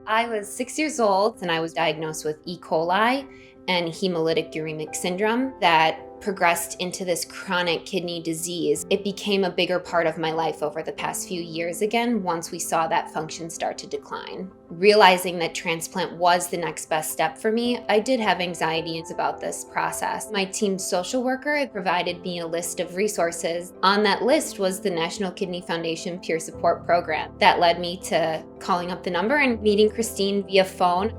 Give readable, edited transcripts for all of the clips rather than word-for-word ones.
I was 6 years old and I was diagnosed with E. coli and hemolytic uremic syndrome that progressed into this chronic kidney disease. It became a bigger part of my life over the past few years again once we saw that function start to decline. Realizing that transplant was the next best step for me, I did have anxieties about this process. My team's social worker provided me a list of resources. On that list was the National Kidney Foundation Peer Support Program. That led me to calling up the number and meeting Christine via phone.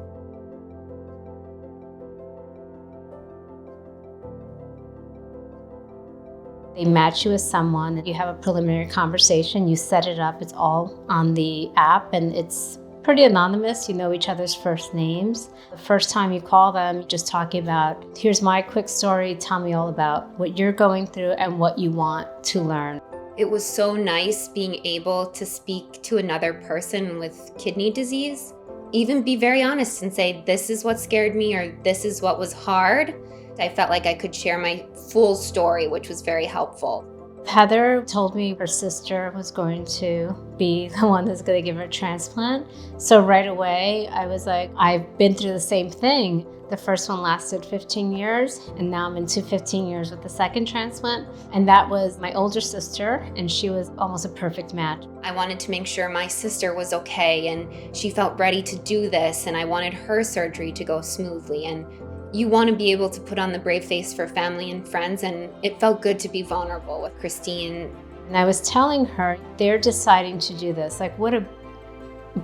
They match you with someone, you have a preliminary conversation, you set it up, it's all on the app and it's pretty anonymous, you know each other's first names. The first time you call them, you're just talking about, here's my quick story, tell me all about what you're going through and what you want to learn. It was so nice being able to speak to another person with kidney disease, even be very honest and say, this is what scared me or this is what was hard. I felt like I could share my full story, which was very helpful. Heather told me her sister was going to be the one that's going to give her a transplant. So right away, I was like, I've been through the same thing. The first one lasted 15 years, and now I'm into 15 years with the second transplant. And that was my older sister, and she was almost a perfect match. I wanted to make sure my sister was okay, and she felt ready to do this, and I wanted her surgery to go smoothly. And you want to be able to put on the brave face for family and friends, and it felt good to be vulnerable with Christine. And I was telling her, they're deciding to do this. Like, what a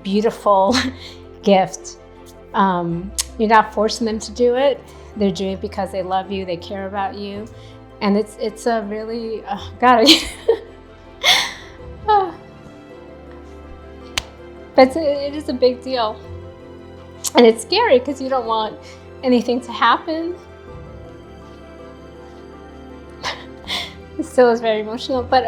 beautiful gift. You're not forcing them to do it. They're doing it because they love you, they care about you. And it's a really, but it is a big deal. And it's scary because you don't want anything to happen. It still is very emotional, but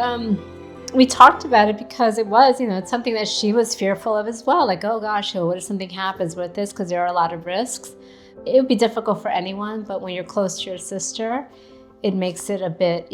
we talked about it because it was, it's something that she was fearful of as well. Like, oh gosh, what if something happens with this? Because there are a lot of risks. It would be difficult for anyone, but when you're close to your sister, it makes it a bit,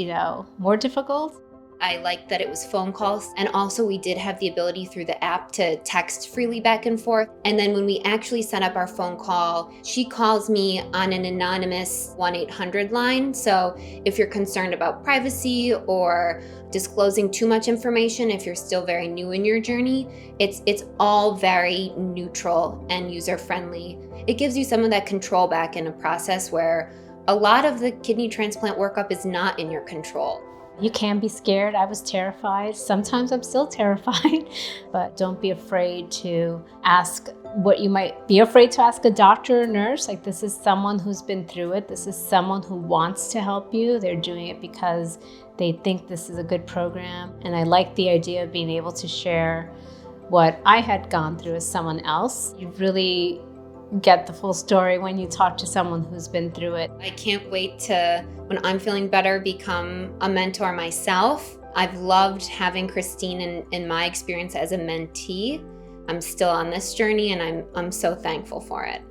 more difficult. I liked that it was phone calls, and also we did have the ability through the app to text freely back and forth. And then when we actually set up our phone call, she calls me on an anonymous 1-800 line. So if you're concerned about privacy or disclosing too much information, if you're still very new in your journey, it's all very neutral and user-friendly. It gives you some of that control back in a process where a lot of the kidney transplant workup is not in your control. You can be scared. I was terrified. Sometimes I'm still terrified, but don't be afraid to ask what you might be afraid to ask a doctor or nurse. Like, this is someone who's been through it. This is someone who wants to help you. They're doing it because they think this is a good program. And I like the idea of being able to share what I had gone through as someone else. You really get the full story when you talk to someone who's been through it. I can't wait to, when I'm feeling better, become a mentor myself. I've loved having Christine in my experience as a mentee. I'm still on this journey and I'm so thankful for it.